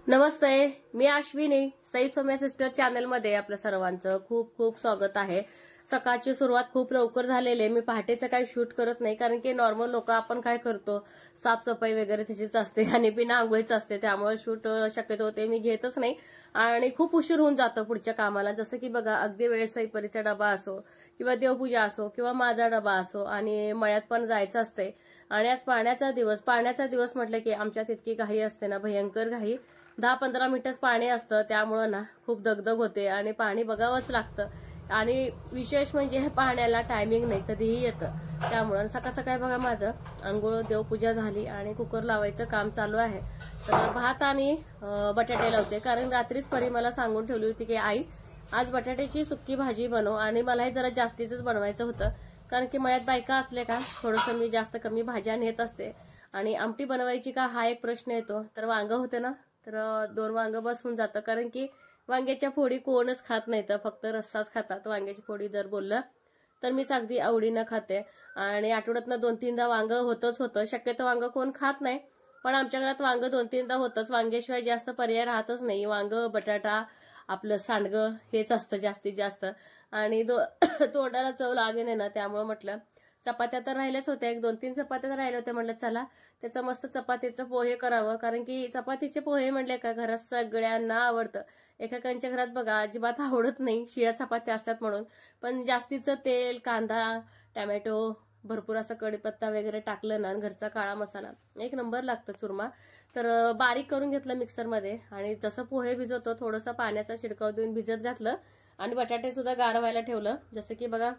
नमस्ते, मी Ashwini. Sai Soumya sister चॅनलमध्ये आपलं सर्वांचं खूप खूप स्वागत आहे. सकाळची सुरुवात खूप लवकर झालेली आहे. मी पहाटेचं काही शूट करत नाही, कारण की नॉर्मल लोक आपण काय करतो, साफसफाई वगैरे तशीच असते आणि बिना आंघोळीच असते, त्यामुळे शूट शक्यतो ते मी घेतच नाही आणि खूप उशीर होऊन जातो पुढच्या कामाला. जसं की बघा, अगदी वेळेस सईपरीचा डबा असो किंवा देवपूजा असो किंवा माझा डबा असो आणि मळ्यात पण जायचं असते. आणि आज पाण्याचा दिवस म्हटलं की आमच्यात इतकी घाई असते ना, भयंकर घाई. 10-15 मिनिटच पाणी असतं, त्यामुळं ना खूप दगदग होते आणि पाणी बघावंच लागतं. आणि विशेष म्हणजे पाण्याला टायमिंग नाही, कधीही येतं. त्यामुळं सकाळ सकाळी बघा, माझं आंघोळ देवपूजा झाली आणि कुकर लावायचं काम चालू आहे. तर भात आणि बटाटे लावते, कारण रात्रीच परी मला सांगून ठेवली होती की आई आज बटाट्याची सुक्की भाजी बनव. आणि मलाही जरा जास्तीच बनवायचं होतं, कारण की मळ्यात बायका असले का थोडंसं मी जास्त कमी भाज्या नेत असते. आणि आमटी बनवायची का हा एक प्रश्न येतो. तर वांग होते ना, तर 2 वांग बस होऊन जातं, कारण की वांग्याच्या फोडी कोणच खात नाही, तर फक्त रस्साच खातात. वांग्याची फोडी जर बोललं तर मीच अगदी आवडीनं खाते. आणि आठवड्यातनं 2-3दा वांग होतं. शक्यतो वांग कोण खात नाही, पण आमच्या घरात वांग 2-3दा होतंच. वांग्याशिवाय जास्त पर्याय राहतच नाही. वांग, बटाटा, आपलं सांडगं हेच असतं जास्तीत जास्त. आणि तोंडाला चव लागेल ना, त्यामुळे म्हटलं चपात्या तर राहिल्याच होत्या, 1-2-3 चपात्या तर राहिल्या होत्या. म्हटलं चला त्याचं मस्त चपातीचं पोहे करावं, कारण की चपातीचे पोहे म्हटले का घरात सगळ्यांना आवडतं. एकेकांच्या घरात बघा अजिबात आवडत नाही, शिळ्या चपात्या असतात म्हणून. पण जास्तीचं तेल, कांदा, टॅमॅटो, भरपूर असं कढीपत्ता वगैरे टाकलं ना, घरचा काळा मसाला, एक नंबर लागतं चुरमा. तर बारीक करून घेतलं मिक्सरमध्ये आणि जसं पोहे भिजवतो थोडंसं पाण्याचा शिडकाव देऊन भिजत घातलं आणि बटाटे सुद्धा गार व्हायला ठेवलं. जसं की बघा,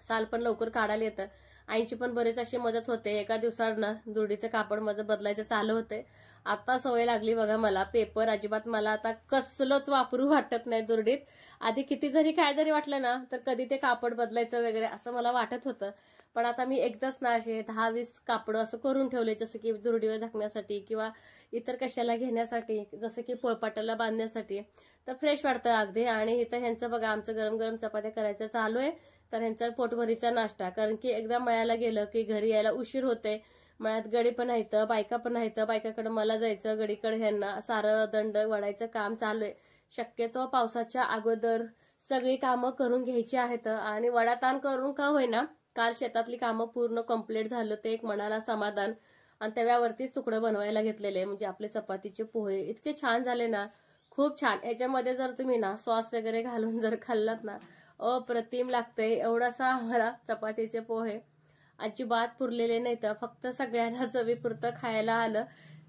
साल पण लवकर काढायला येतं. आईची पण बरेच अशी मदत होते. एका दिवसात ना दुर्डीचं कापड माझं बदलायचं चालू होते. आता सवय लागली बघा मला. पेपर अजिबात मला आता कसलंच वापरू वाटत नाही दुर्डीत. आधी किती जरी काय जरी वाटलं ना, तर कधी ते कापड बदलायचं वगैरे असं मला वाटत होतं. पण आता मी एकदाच ना असे 10-20 कापड असं करून ठेवले, जसं की दुर्डीवर झाकण्यासाठी किंवा इतर कशाला घेण्यासाठी, जसं की पोळपाटाला बांधण्यासाठी. तर फ्रेश वाटतं अगदी. आणि इथं ह्यांचं बघा, आमचं गरम गरम चपात्या करायचं चालू आहे. तर ह्यांचा पोटभरीचा नाश्ता, कारण की एकदा मळ्याला गेलं की घरी यायला उशीर होते. मळ्यात गडी पण आहेत, बायका पण आहेत. बायकाकडे मला जायचं, गडीकडे ह्यांना सारं दंड वडायचं काम चालू आहे. शक्यतो पावसाच्या अगोदर सगळी कामं करून घ्यायची आहेत. आणि वडाताण करून का होईना, काल शेतातली कामं पूर्ण कंप्लीट झालं, ते एक मनाला समाधान. आणि तव्यावरतीच तुकडं बनवायला घेतलेले, म्हणजे आपले चपातीचे पोहे इतके छान झाले ना, खूप छान. याच्यामध्ये जर तुम्ही ना सॉस वगैरे घालून जर खाल्लात ना, अप्रतिम लागते. एवढासा आम्हाला चपातीचे पोहे अजिबात पुरलेले नाही, तर फक्त सगळ्यांना चवीपुरतं खायला आलं.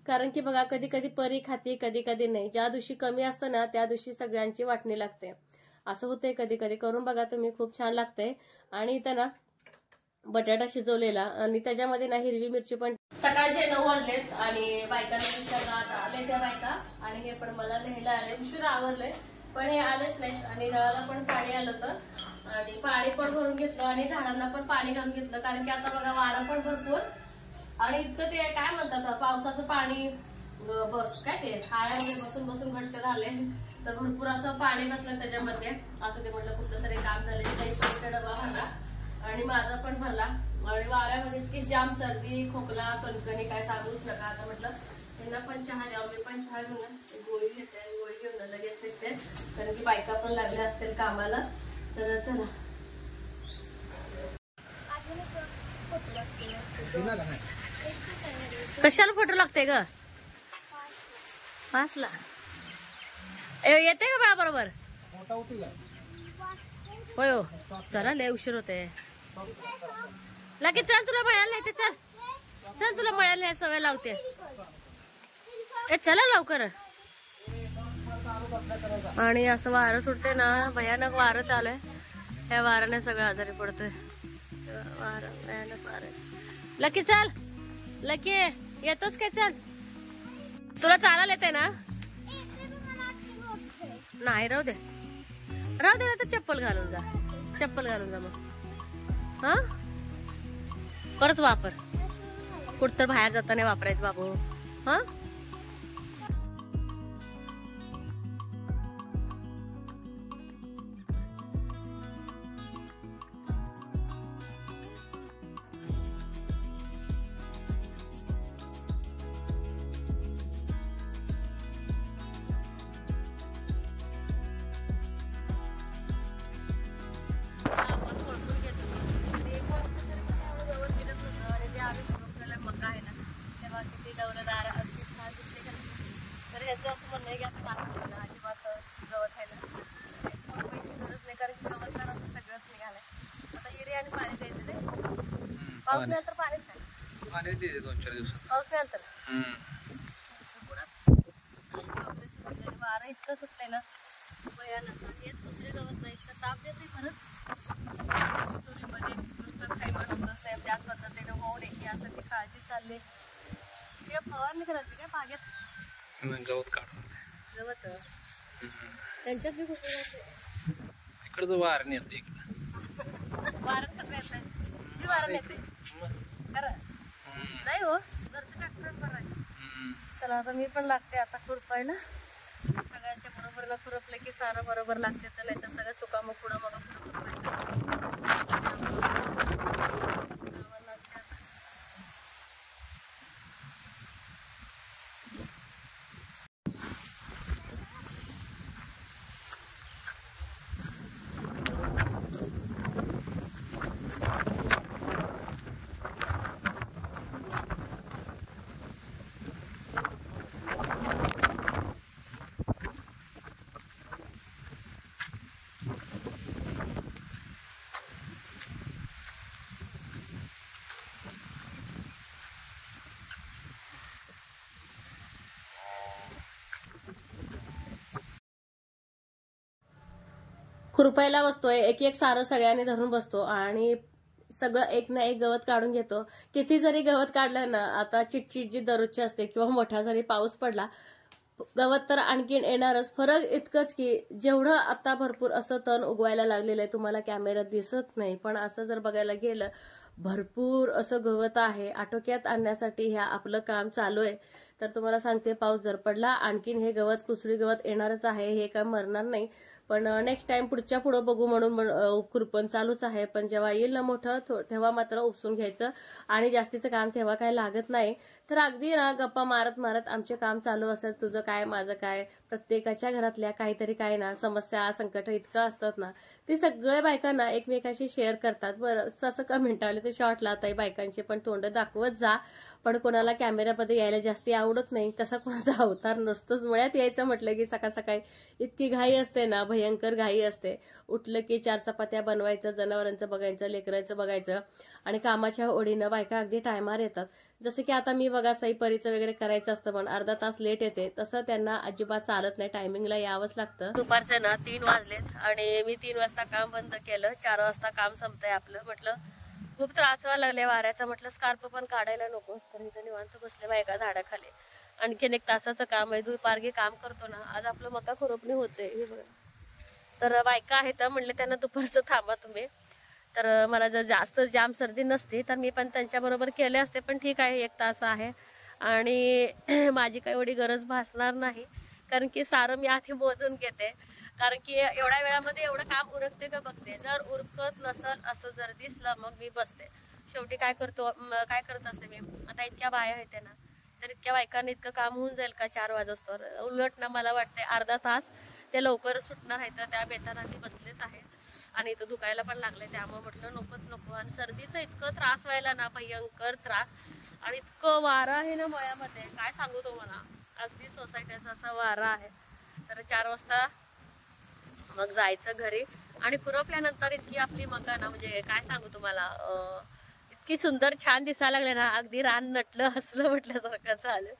कारण की बघा, कधी कधी परी खाते, कधी कधी नाही. ज्या दिवशी कमी असतं ना, त्या दिवशी सगळ्यांची वाटणी लागते. असं होते कधी कधी. करून बघा तुम्ही, खूप छान लागते. आणि इथं ना बटाटा शिजवलेला आणि त्याच्यामध्ये ना हिरवी मिरची पण. सकाळचे 9 वाजलेत आणि बायकांना विचारलं, आता आले त्या बायका. आणि हे पण मला लिहायला आले, उशिरा आवरले पण हे आलेच नाहीत. आणि नळाला पण पाणी आलं होतं आणि पाणी पण भरून घेतलं आणि झाडांना पण पाणी घालून घेतलं, कारण की आता बघा वारं पण भरपूर. आणि इतकं ते काय म्हणतात, पावसाचं पाणी काय ते हाळ्यामध्ये बसून बसून घट्ट झाले, तर भरपूर असं पाणी बसलं त्याच्यामध्ये. असं ते म्हटलं कुठलं तरी काम झालं. काही डबा भरला आणि माझा पण भरला. आणि वाऱ्यामध्ये इतकी जाम सर्दी, खोकला, कणकणी काय सांगूच नका. आता म्हटलं त्यांना पण चहा द्यावं, मी पण चहा घेऊन गोळी घेते, गोळी घेऊन लगेच निघते, कारण की बायका पण लागल्या असतील कामाला. तर चला. कशाला फोटो लागते ग? 5ला येते का बाळा बरोबर? होय हो, चला लय उशीर होते. लगेच चल, तुला मळ्याला येते. चल चल, तुला मळ्याला सवय लावते. चला लवकर. आणि असं वारं सुटते ना, भयानक वारं चालू आहे. त्या वाराने सगळं आजारी पडतोय. वारं भयानक वारं. लकी चल, लकी येतोस काय? चल, तुला चालायला येते ना? नाही, राहू दे राहू दे ना, तर चप्पल घालून जा, चप्पल घालून जा मग. हा, परत वापर. कुठं बाहेर जाताना वापरायचं बाबू. हा, तुझं असं म्हणणं आहे की आता लागतं अजिबात गवत खायला गरज नाही, कारण की गवत तर आता सगळंच निघालंय. आता युरिया आणि पाणी द्यायचं नाही, पाऊस नाही तर पाणीच नाही, पाणी द्यायचे 2-4 दिवसात. पाऊस नाही तर वारं इतकं सुटलंय ना भयानक. आणि हेच दुसरे गवत नाही तर ताप देते परत तुरीमध्ये नुसतं थैमान होतं साहेब, त्याच पद्धतीने होऊ नये यासाठी ती काळजी चालली. ते फवारणी करायची काय बागेत गवत काढून गवत त्यांच्यात बी खूप तिकडचं वारण येतं इकडं. वारण कसं येतंय? मी वारण येते खरं नाही हो, घरचं ट्रॅक्टर बरं आहे. चला आता मी पण लागते आता खुरपायला. सगळ्यांच्या बरोबर न खुरपले की सारं बरोबर लागते, तर नाही तर सगळं चुका मग पुढं मग खुरपायला बसतोय. एक एक सारं सगळ्यांनी धरून बसतो आणि सगळं एक ना एक गवत काढून घेतो. किती जरी गवत काढलं ना, आता चिटचिट जी दररोजची असते किंवा मोठा जरी पाऊस पडला, गवत तर आणखीन येणारच. फरक इतकंच की जेवढं आता भरपूर असं तण उगवायला लागलेलं आहे, तुम्हाला कॅमेऱ्यात दिसत नाही, पण असं जर बघायला गेलं भरपूर असं गवत आहे. आटोक्यात आणण्यासाठी ह्या आपलं काम चालू आहे. तर तुम्हाला सांगते, पाऊस जर पडला आणखीन हे गवत कुसळी गवत येणारच आहे, हे काय मरणार नाही. पण नेक्स्ट टाइम पुढच्या पुढं बघू म्हणून खुरपण चालूच आहे. पण जेव्हा येईल ना मोठं तेव्हा मात्र उपसून घ्यायचं आणि जास्तीचं काम तेव्हा काय लागत नाही. तर अगदी ना गप्पा मारत मारत आमचे काम चालू असतात. तुझं काय माझं काय, प्रत्येकाच्या घरातल्या काहीतरी काय ना समस्या संकट इतकं असतात ना, ते सगळ्या बायकांना एकमेकाशी शेअर करतात. बरं असं कमेंट आले तर शॉर्टला आता बायकांचे पण तोंड दाखवत जा, पण कोणाला कॅमेऱ्यामध्ये यायला जास्ती आवडत नाही, तसा कोणाचा अवतार नसतोच. मुळात यायचं म्हटलं की सकाळ सकाळी इतकी घाई असते ना, भयंकर घाई असते. उठलं की 4 चपात्या बनवायचं, जनावरांचं बघायचं, लेकरांचं बघायचं आणि कामाच्या ओढीनं बायका अगदी टायमार येतात. जसं की आता मी बघा सईपरीचं वगैरे करायचं असतं पण अर्धा तास लेट येते, तसं त्यांना अजिबात चालत नाही, टायमिंगला यावंच लागतं. दुपारचे ना 3 वाजलेत आणि मी 3 वाजता काम बंद केलं. 4 वाजता काम संपतंय आपलं. म्हटलं खूप त्रास व्हायला लागले वाऱ्याचा, म्हटलं स्कार्फ पण काढायला नको, तर इथं निवांत बसले बायका झाडाखाली. आणखीन 1 तासाचं काम आहे, दुपारगी काम करतो ना. आज आपलं मका खुरपणी होते, हे बघा. तर बायका आहेत म्हटले त्यांना दुपारचं थांबा तुम्ही. तर मला जर जास्त जाम सर्दी नसती तर मी पण त्यांच्याबरोबर केले असते, पण ठीक आहे 1 तास आहे आणि माझी काही एवढी गरज भासणार नाही, कारण की सारं मी आधी मोजून घेते. कारण की एवढ्या वेळामध्ये एवढं काम उरकते का बघते. जर उरकत नसल असं जर दिसलं मग मी बसते. शेवटी काय करत असते मी, आता इतक्या बाया आहेत ना, तर इतक्या बायकांनी इतकं काम होऊन जाईल का 4 वाजता. उलट ना मला वाटते अर्धा तास ते लवकर सुटणार आहे, तर त्या बेतारांनी बसलेच आहे आणि इथं दुखायला पण लागले. त्यामुळे म्हटलं नको. आणि सर्दीचा इतकं त्रास व्हायला ना, भयंकर त्रास. आणि इतकं वारा आहे ना मळ्यामध्ये, काय सांगू तुम्हाला, अगदी सोसायटीचा असा वारा आहे. तर 4 वाजता मग जायचं घरी आणि खुरपल्यानंतर इतकी आपली मका ना, म्हणजे काय सांगू तुम्हाला, इतकी सुंदर छान दिसायला लागले ना, अगदी रान नटलं हसलं म्हटल्यासारखं झालं.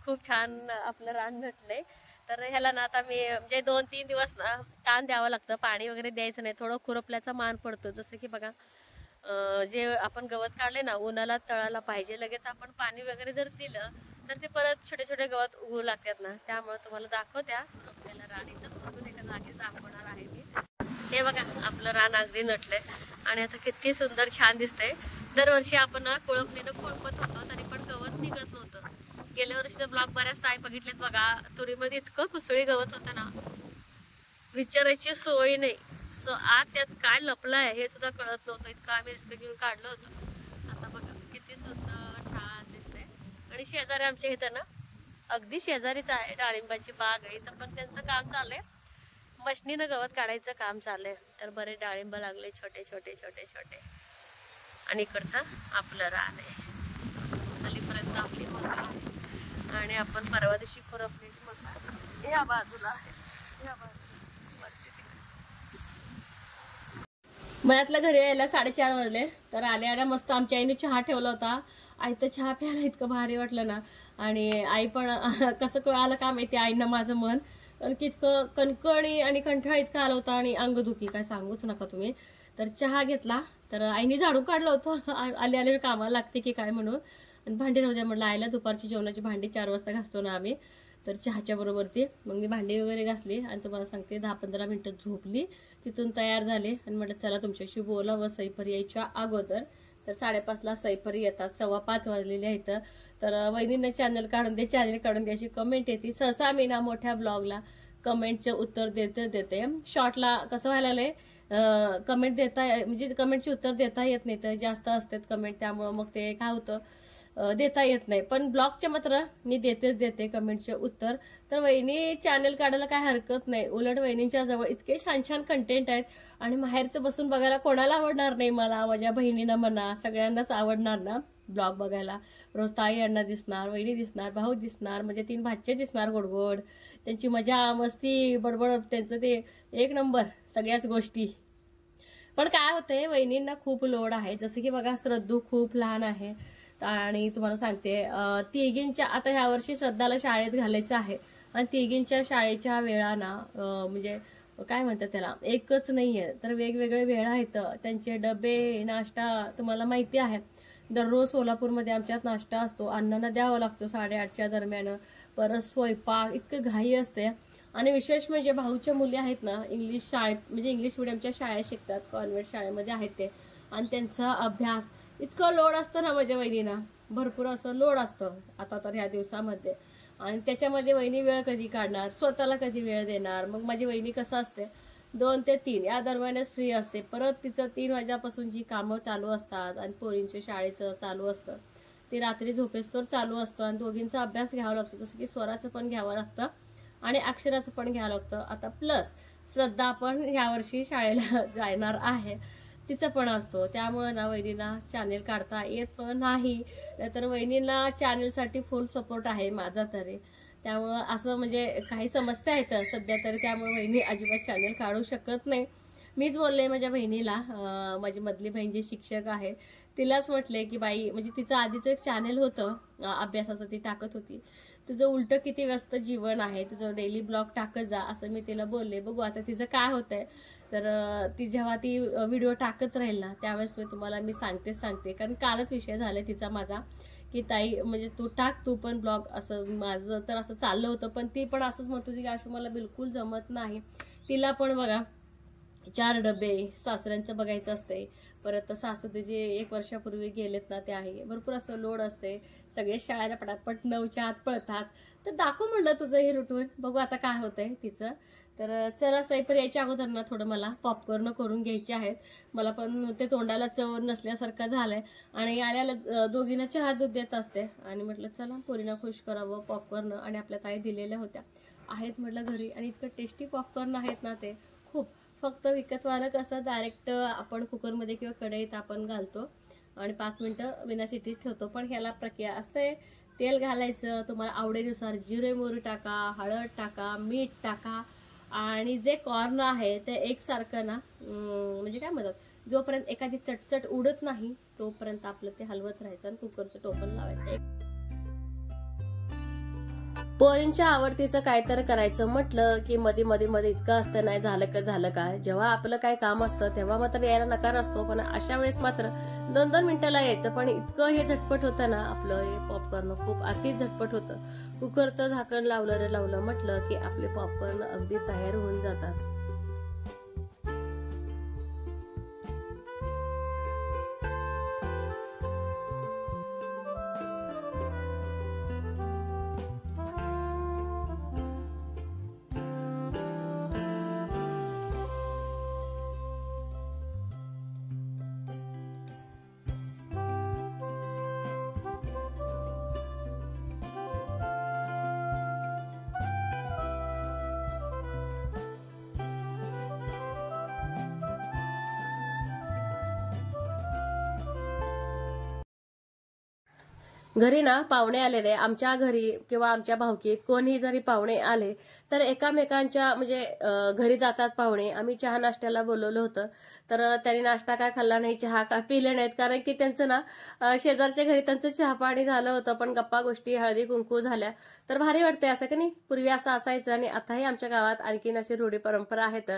खूप छान आपलं रान नटलंय. तर ह्याला ना आता मी म्हणजे 2-3 दिवस ना ताण द्यावं लागतं, पाणी वगैरे द्यायचं नाही, थोडं खुरपल्याचा मान पडतो. जसं की बघा जे आपण गवत काढले ना उन्हाला तळाला पाहिजे, लगेच आपण पाणी वगैरे जर दिलं तर ते परत छोटे छोटे गवत उगवू लागतात ना. त्यामुळे तुम्हाला दाखवत्या खुरपलेलं रान इथं बसून एका जागी दाखवणार आहे मी. हे बघा आपलं रान अगदी नटलंय आणि आता किती सुंदर छान दिसतंय. दरवर्षी आपण कोळपणीनं खुरपत होतो तरी पण गवत निघत नव्हतं. गेल्या वर्षीचा ब्लॉग बऱ्याच ताई बघितलेत बघा, तुरीमध्ये इतकं कुसळी गवत होतं ना, विचारायची सोय नाही. आत त्यात काय लपलं आहे हे सुद्धा कळत नव्हतं, इतकं आम्ही रिस्क घेऊन काढलं होतं. आता बघा किती सुंदर छान दिसतंय. आणि शेजारी आमच्या इथं ना, अगदी शेजारीच आहे डाळिंबाची बाग आहे, इथं पण त्यांचं काम चाललंय, मशनीनं गवत काढायचं काम चाललंय. तर बरे डाळिंब लागले छोटे छोटे छोटे छोटे. आणि इकडचं आपलं रान आहे, खालीपर्यंत आपली मका आहे. आणि आपण परवा दिवशी खुरपलेली मका या बाजूला आहे, या बाजूला मळ्यातल्या घरी यायला 4:30 वाजले. तर आल्या मस्त आमच्या आईने चहा ठेवला होता. आई तर चहा प्यायला इतकं भारी वाटलं ना. आणि आई पण कसं कळालं का माहिती आईनं माझं मन, कारण की इतकं कणकणी आणि कंठाळा इतका आला होता आणि अंगदुखी काय सांगूच नका तुम्ही. तर चहा घेतला. तर आईने झाडून काढलं होतं आले कामाला लागते की काय म्हणून. आणि भांडी राहू द्या म्हटलं आईला, दुपारची जेवणाची भांडी 4 वाजता घासतो ना आम्ही. तर चहाच्या बरोबर ती मग मी भांडी वगैरे घासली आणि तुम्हाला सांगते 10-15 मिनिटं झोपली. तिथून तयार झाले आणि म्हटलं चला तुमच्याशी बोलावं सईपरी यायच्या अगोदर. तर 5:30ला सईपरी येतात, 5:15 वाजलेले आहेत. तर वहिनीनं चॅनल काढून दे अशी कमेंट येते. सहसा मी ना मोठ्या ब्लॉगला कमेंटचे उत्तर देते. शॉर्टला कसं व्हायला लागलंय कमेंट देता म्हणजे कमेंटची उत्तर देता येत नाही, तर जास्त असतात कमेंट, त्यामुळं मग ते काय होतं देता येत नाही. पण ब्लॉगचे मात्र मी देते कमेंटचे उत्तर. तर वहिनी चॅनल काढायला काय हरकत नाही, उलट वहिनींच्या जवळ इतके छान कंटेंट आहेत. आणि माहेरचं बसून बघायला कोणाला आवडणार नाही, मला माझ्या बहिणीनं म्हणा सगळ्यांनाच आवडणार ना ब्लॉग बघायला. रोज ताई अण्णा दिसणार, वहिनी दिसणार, भाऊ दिसणार, म्हणजे 3 भाचे दिसणार गोड, त्यांची मजा मस्ती बडबड, त्यांचं ते एक नंबर सगळ्याच गोष्टी. पण काय होतंय वहिनींना खूप लोड आहे. जसं की बघा श्रद्धू खूप लहान आहे आणि तुम्हाला सांगते तिघींच्या आता ह्या वर्षी श्रद्धाला शाळेत घालायचं आहे आणि तिघींच्या शाळेच्या वेळा ना म्हणजे काय म्हणतात त्याला एकच नाहीये, तर वेगवेगळे वेळा आहेत. त्यांचे डबे नाश्ता तुम्हाला माहिती आहे. दररोज सोलापूरमध्ये आमच्यात नाश्ता असतो, अण्णांना द्यावा लागतो 8:30च्या दरम्यान. परत स्वयंपाक इतकं घाई असते. आणि विशेष म्हणजे भाऊच्या मुली आहेत ना इंग्लिश शाळेत म्हणजे इंग्लिश मिडियमच्या शाळेत शिकतात, कॉन्व्हेंट शाळेमध्ये आहेत ते. आणि त्यांचा अभ्यास इतकं लोड असतं ना माझ्या वहिनीना, भरपूर असं लोड असतं आता तर ह्या दिवसामध्ये. आणि त्याच्यामध्ये वहिनी वेळ कधी काढणार, स्वतःला कधी वेळ देणार. मग माझी वहिनी कसं असते 2 ते 3 या दरम्यानच फ्री असते. परत तिचं 3 वाजेपासून जी कामं चालू असतात आणि पोरींच्या शाळेचं चालू असतं ते रात्री झोपेस्तोवर चालू असतं. आणि दोघींचा अभ्यास घ्यावा लागतो, जसं की स्वराचं पण घ्यावं लागतं आणि अक्षराचं पण घ्यावं लागतं. आता प्लस श्रद्धा पण यावर्षी शाळेला जाणार आहे, तिचं पण असतो. त्यामुळे ना वहिनीला चॅनेल काढता येत नाही. तर वहिनीला चॅनेलसाठी फुल सपोर्ट आहे माझा तरी. त्यामुळं असं म्हणजे काही समस्या आहेत सध्या तरी, त्यामुळे वहिनी अजिबात चॅनेल काढू शकत नाही. मीच बोलले माझ्या बहिणीला, माझी मधली बहीण जी शिक्षक आहे तिलाच म्हटले की बाई म्हणजे तिचं आधीचं एक चॅनेल होतं अभ्यासाचं, ती टाकत होती. तुझं उलट किती व्यस्त जीवन आहे, तुझं डेली ब्लॉग टाकत जा असं मी तिला बोलले. बघू आता तिचं काय होतंय. तर ती जेव्हा ती व्हिडिओ टाकत राहील ना त्यावेळेस मी तुम्हाला सांगते. कारण कालच विषय झाला तिचा माझा की ताई म्हणजे तू टाक तू पण ब्लॉग, असं माझं तर असं चाललं होतं. पण ती पण असंच म्हणत होती की आशू मला बिलकुल जमत नाही. तिला पण बघा 4 डबे सासऱ्यांचं बघायचं असते. परत सासू तिचे 1 वर्षापूर्वी गेलेत ना, ते आहे भरपूर असं लोड असते. सगळे शाळेला पटापट 9च्या आत पळतात. तर दाखव म्हणलं तुझं हे रुटीन, बघू आता काय होतंय तिचं. तर चला सईपर यायच्या अगोदर ना थोडं मला पॉपकॉर्न करून घ्यायचे आहेत. मला पण ते तोंडाला चव नसल्यासारखं झालंय. आणि आल्याला दोघींना चहा दूध देत असते आणि म्हटलं चला पोरींना खुश करावं. पॉपकॉर्न आणि आपल्या ताई दिलेल्या होत्या आहेत म्हटलं घरी, आणि इतकं टेस्टी पॉपकॉर्न आहेत ना ते खूप. फक्त विकतवालं कसं डायरेक्ट आपण कुकरमध्ये किंवा कढईत आपण घालतो आणि 5 मिनिटं विना शिट्टीत ठेवतो. पण ह्याला प्रक्रिया असते, तेल घालायचं तुम्हाला आवडीनुसार, जिरे मोहरी टाका, हळद टाका, मीठ टाका. आणि जे कॉर्न आहे ते एकसारखं ना म्हणजे काय म्हणतात जोपर्यंत एखादी चटचट उडत नाही तोपर्यंत आपलं ते हलवत राहायचं आणि कुकरचं टोपण लावायचं. पोरींच्या आवडतीचं काय तर करायचं म्हटलं की मध्ये इतकं असतं नाही झालं काय. जेव्हा आपलं काय काम असतं तेव्हा मात्र यायला नकार असतो, पण अशा वेळेस मात्र 2-2 मिनिटाला यायचं. पण इतकं हे झटपट होतं ना आपलं हे पॉपकॉर्न, खूप अति झटपट होतं. कुकरचं झाकण लावलं म्हटलं की आपले पॉपकॉर्न अगदी तयार होऊन जातात. घरी ना पाहुणे आलेले, आमच्या घरी किंवा आमच्या भावकीत कोणी जरी पाहुणे आले तर एकामेकांच्या म्हणजे घरी जातात पाहुणे. आम्ही चहा नाश्त्याला बोलवलं होतं, तर त्यांनी नाश्ता काय खाल्ला नाही, चहा काय पिले नाहीत, कारण की त्यांचं ना शेजारच्या घरी त्यांचं चहा पाणी झालं होतं, पण गप्पा गोष्टी हळदी कुंकू झाल्या. तर भारी वाटते असं की नाही. पूर्वी असं असायचं आणि आताही आमच्या गावात आणखीन अशी रूढी परंपरा आहेत.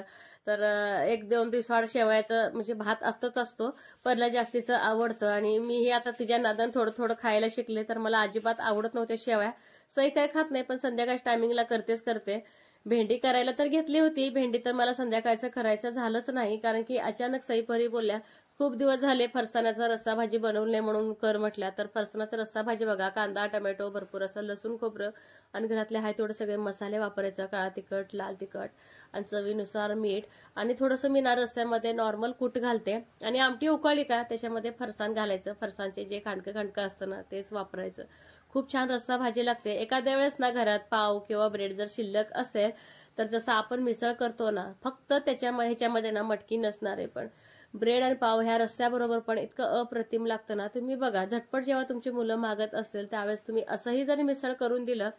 तर 1-2 दिवसाआड शेवयाचं म्हणजे भात असतो, पहिलं जास्तीचं आवडतं आणि मीही आता तिच्या नादान थोडं थोडं खायला शिकले. तर मला अजिबात आवडत नव्हत्या शेवया, सई काय खात नाही, पण संध्याकाळच्या टायमिंगला करते. भेंडी करायला तर घेतली होती, भेंडी तर मला संध्याकाळचं करायचं झालंच नाही, कारण की अचानक सई परी बोलल्या खूप दिवस झाले फरसाणाचा रस्सा भाजी बनवली नाही म्हणून कर म्हटल्या. तर फरसाणाचा रस्सा भाजी बघा, कांदा टोमॅटो भरपूर असं लसूण खोबरं आणि घरातले आहे तेवढे सगळे मसाले वापरायचं, काळा तिखट लाल तिखट आणि चवीनुसार मीठ आणि थोडंसं मी ना रस्स्यामध्ये नॉर्मल कूट घालते आणि आमटी उकळली का त्याच्यामध्ये फरसाण घालायचं, फरसाणचे जे खांडकं असतं ना तेच वापरायचं. खूप छान रस्सा भाजी लागते. एखाद्या वेळेस ना घरात पाव किंवा ब्रेड जर शिल्लक असेल तर जसं आपण मिसळ करतो ना, फक्त ह्याच्यामध्ये ना मटकी नसणार आहे, पण ब्रेड आणि पाव ह्या रस्स्याबरोबर पण इतकं अप्रतिम लागतं ना. तुम्ही बघा, झटपट जेव्हा तुमची मुलं मागत असतील त्यावेळेस तुम्ही असंही जरी मिसळ करून दिलं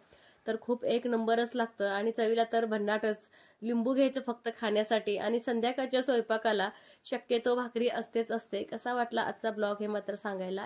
तर खूप एक नंबरच लागतं आणि चवीला तर भन्नाटच. लिंबू घ्यायचं फक्त खाण्यासाठी आणि संध्याकाळच्या स्वयंपाकाला शक्यतो भाकरी असतेच असते. कसा वाटला आजचा ब्लॉग हे मात्र सांगायला